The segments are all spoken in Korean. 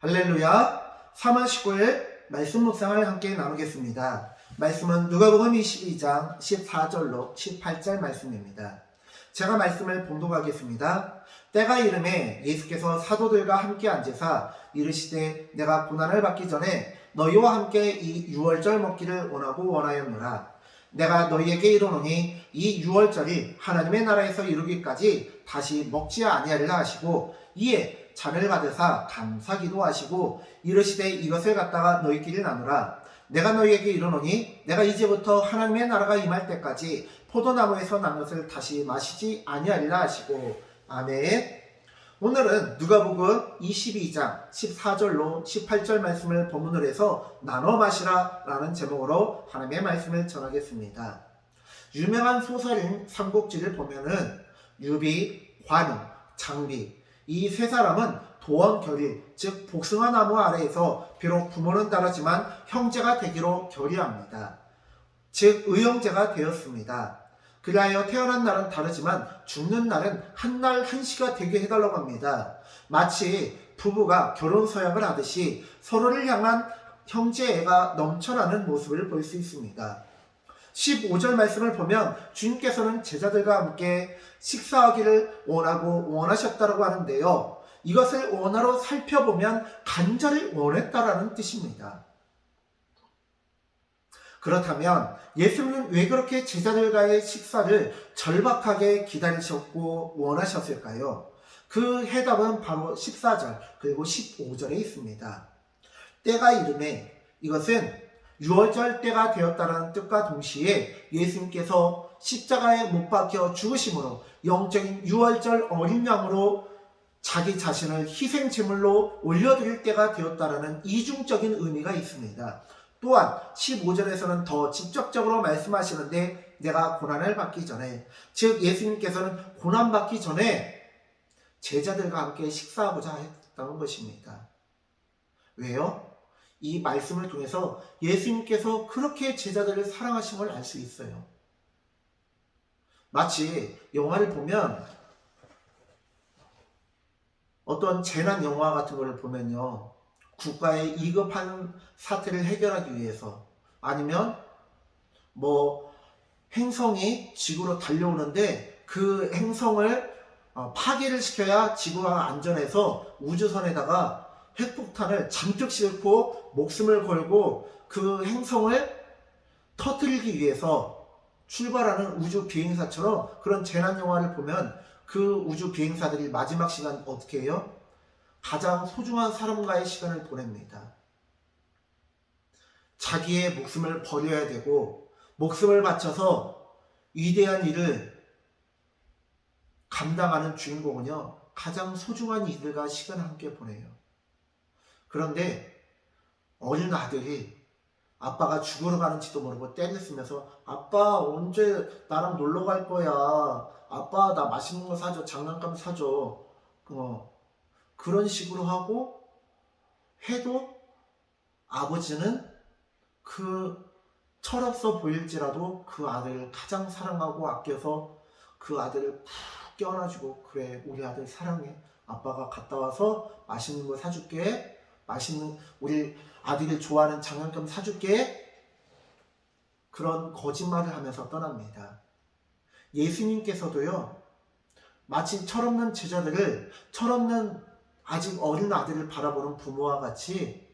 할렐루야. 3월 19일 말씀 묵상을 함께 나누겠습니다. 말씀은 누가복음 22장 14절로 18절 말씀입니다. 제가 말씀을 봉독하겠습니다. 때가 이르매 예수께서 사도들과 함께 앉으사 이르시되 내가 고난을 받기 전에 너희와 함께 이 유월절 먹기를 원하였노라. 내가 너희에게 이르노니 이 유월절이 하나님의 나라에서 이루기까지 다시 먹지 아니하리라 하시고 이에 잔을 받으사 감사기도 하시고 이르시되 이것을 갖다가 너희끼리 나누라. 내가 너희에게 이르노니 내가 이제부터 하나님의 나라가 임할 때까지 포도나무에서 난 것을 다시 마시지 아니하리라 하시고 아멘. 오늘은 누가복음 22장 14절로 18절 말씀을 본문으로 해서 나눠 마시라 라는 제목으로 하나님의 말씀을 전하겠습니다. 유명한 소설인 삼국지를 보면은 유비, 관우, 장비 이 세 사람은 도원 결의, 즉 복숭아 나무 아래에서 비록 부모는 다르지만 형제가 되기로 결의합니다. 즉 의형제가 되었습니다. 그리하여 태어난 날은 다르지만 죽는 날은 한 날 한시가 되게 해달라고 합니다. 마치 부부가 결혼 서약을 하듯이 서로를 향한 형제애가 넘쳐나는 모습을 볼 수 있습니다. 15절 말씀을 보면 주님께서는 제자들과 함께 식사하기를 원하셨다고 하는데요. 이것을 원어로 살펴보면 간절히 원했다라는 뜻입니다. 그렇다면 예수님은 왜 그렇게 제자들과의 식사를 절박하게 기다리셨고 원하셨을까요? 그 해답은 바로 14절 그리고 15절에 있습니다. 때가 이르매 이것은 유월절 때가 되었다는 뜻과 동시에 예수님께서 십자가에 못 박혀 죽으심으로 영적인 유월절 어린 양으로 자기 자신을 희생제물로 올려드릴 때가 되었다는 이중적인 의미가 있습니다. 또한 15절에서는 더 직접적으로 말씀하시는데 내가 고난을 받기 전에, 즉 예수님께서는 고난받기 전에 제자들과 함께 식사하고자 했다는 것입니다. 왜요? 이 말씀을 통해서 예수님께서 그렇게 제자들을 사랑하신 걸 알 수 있어요. 마치 영화를 보면 어떤 재난 영화 같은 걸 보면요. 국가의 위급한 사태를 해결하기 위해서 아니면 행성이 지구로 달려오는데 그 행성을 파괴를 시켜야 지구가 안전해서 우주선에다가 핵폭탄을 잔뜩 싣고 목숨을 걸고 그 행성을 터뜨리기 위해서 출발하는 우주 비행사처럼 그런 재난 영화를 보면 그 우주 비행사들이 마지막 시간 어떻게 해요? 가장 소중한 사람과의 시간을 보냅니다. 자기의 목숨을 버려야 되고 목숨을 바쳐서 위대한 일을 감당하는 주인공은요, 가장 소중한 이들과 시간을 함께 보내요. 그런데 어린 아들이 아빠가 죽으러 가는지도 모르고 때를 쓰면서 아빠 언제 나랑 놀러 갈 거야? 아빠 나 맛있는 거 사줘, 장난감 사줘. 그런 식으로 하고 해도 아버지는 그 철없어 보일지라도 그 아들을 가장 사랑하고 아껴서 그 아들을 푹 껴안아주고 그래 우리 아들 사랑해. 아빠가 갔다 와서 맛있는 거 사줄게. 우리 아들이 좋아하는 장난감 사줄게. 그런 거짓말을 하면서 떠납니다. 예수님께서도요, 마치 철없는 제자들을, 철없는 아직 어린 아들을 바라보는 부모와 같이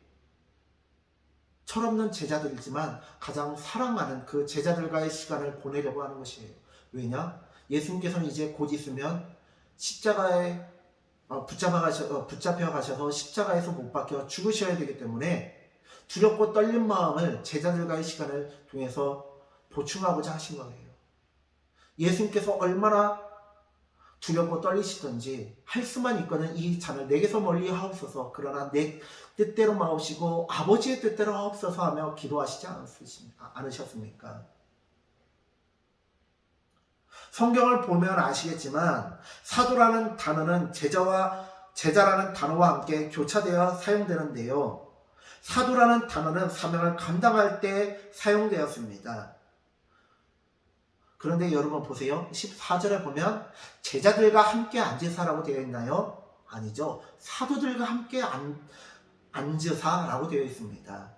철없는 제자들이지만 가장 사랑하는 그 제자들과의 시간을 보내려고 하는 것이에요. 왜냐? 예수님께서는 이제 곧 있으면 십자가에 붙잡혀 가셔서 십자가에서 못 박혀 죽으셔야 되기 때문에 두렵고 떨린 마음을 제자들과의 시간을 통해서 보충하고자 하신 거예요. 예수님께서 얼마나 두렵고 떨리시던지 할 수만 있거든 이 잔을 내게서 멀리 하옵소서, 그러나 내 뜻대로 마옵시고 아버지의 뜻대로 하옵소서 하며 기도하시지 않으셨습니까? 성경을 보면 아시겠지만 사도라는 단어는 제자라는 단어와 함께 교차되어 사용되는데요. 사도라는 단어는 사명을 감당할 때 사용되었습니다. 그런데 여러분 보세요. 14절에 보면 제자들과 함께 앉으사라고 되어 있나요? 아니죠. 사도들과 함께 앉으사라고 되어 있습니다.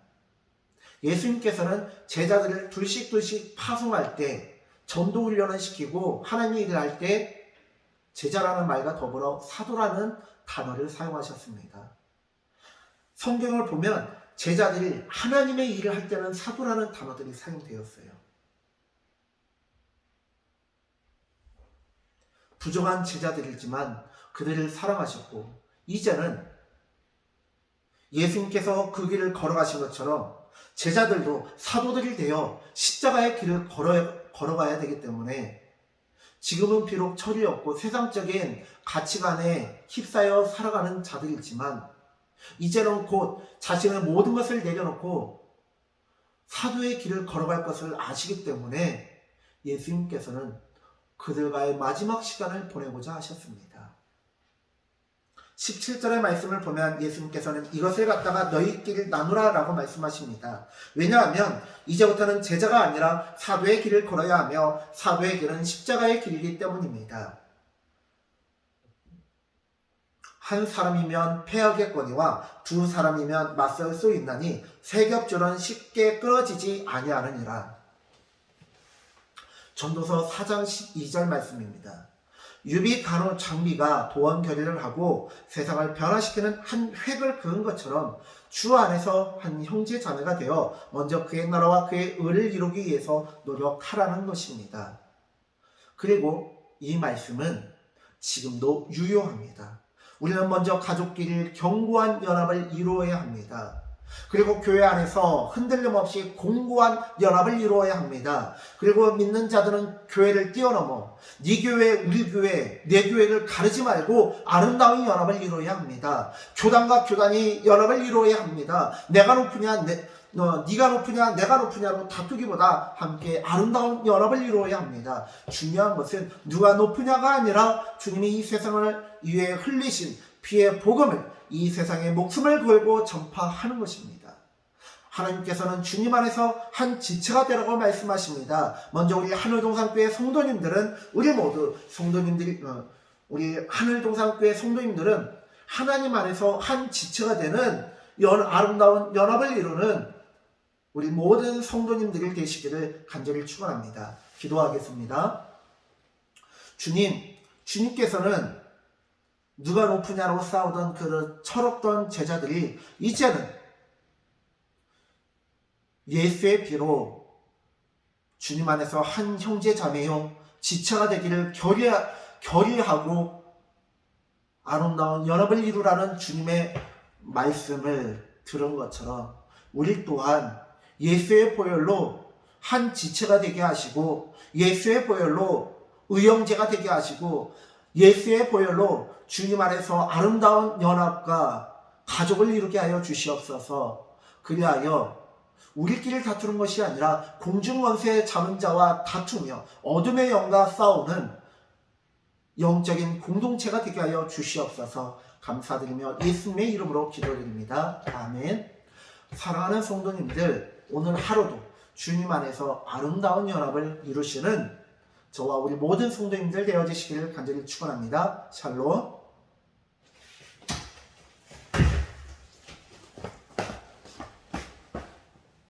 예수님께서는 제자들을 둘씩 파송할 때 전도 훈련을 시키고 하나님의 일을 할 때 제자라는 말과 더불어 사도라는 단어를 사용하셨습니다. 성경을 보면 제자들이 하나님의 일을 할 때는 사도라는 단어들이 사용되었어요. 부족한 제자들이지만 그들을 사랑하셨고 이제는 예수님께서 그 길을 걸어가신 것처럼 제자들도 사도들이 되어 십자가의 길을 걸어가야 되기 때문에 지금은 비록 철이 없고 세상적인 가치관에 휩싸여 살아가는 자들이지만 이제는 곧 자신의 모든 것을 내려놓고 사도의 길을 걸어갈 것을 아시기 때문에 예수님께서는 그들과의 마지막 시간을 보내고자 하셨습니다. 17절의 말씀을 보면 예수님께서는 이것을 갖다가 너희끼리 나누라 라고 말씀하십니다. 왜냐하면 이제부터는 제자가 아니라 사도의 길을 걸어야 하며 사도의 길은 십자가의 길이기 때문입니다. 한 사람이면 패하겠거니와 두 사람이면 맞설 수 있나니 세 겹줄은 쉽게 끊어지지 아니하느니라. 전도서 4장 12절 말씀입니다. 유비 간호 장비가 도원 결의를 하고 세상을 변화시키는 한 획을 그은 것처럼 주 안에서 한 형제 자매가 되어 먼저 그의 나라와 그의 의를 이루기 위해서 노력하라는 것입니다. 그리고 이 말씀은 지금도 유효합니다. 우리는 먼저 가족끼리 견고한 연합을 이루어야 합니다. 그리고 교회 안에서 흔들림 없이 공고한 연합을 이루어야 합니다. 그리고 믿는 자들은 교회를 뛰어넘어 네 교회, 우리 교회, 내 교회를 가르지 말고 아름다운 연합을 이루어야 합니다. 교단과 교단이 연합을 이루어야 합니다. 내가 높으냐, 네가 높으냐, 내가 높으냐로 다투기보다 함께 아름다운 연합을 이루어야 합니다. 중요한 것은 누가 높으냐가 아니라 주님이 이 세상을 위해 흘리신 피의 복음을 이 세상에 목숨을 걸고 전파하는 것입니다. 하나님께서는 주님 안에서 한 지체가 되라고 말씀하십니다. 먼저 우리 하늘동산교회 성도님들은 우리 하늘동산교회 성도님들은 하나님 안에서 한 지체가 되는 아름다운 연합을 이루는 우리 모든 성도님들이 되시기를 간절히 축원합니다. 기도하겠습니다. 주님께서는 누가 높으냐로 싸우던 그 철없던 제자들이 이제는 예수의 피로 주님 안에서 한 형제 자매형 지체가 되기를 결의하고 아름다운 연합을 이루라는 주님의 말씀을 들은 것처럼 우리 또한 예수의 보혈로 한 지체가 되게 하시고 예수의 보혈로 의형제가 되게 하시고 예수의 보혈로 주님 안에서 아름다운 연합과 가족을 이루게 하여 주시옵소서. 그리하여 우리끼리 다투는 것이 아니라 공중권세 잡은 자와 다투며 어둠의 영과 싸우는 영적인 공동체가 되게 하여 주시옵소서. 감사드리며 예수님의 이름으로 기도드립니다. 아멘. 사랑하는 성도님들, 오늘 하루도 주님 안에서 아름다운 연합을 이루시는 저와 우리 모든 성도님들 되어지시기를 간절히 축원합니다. 샬롬.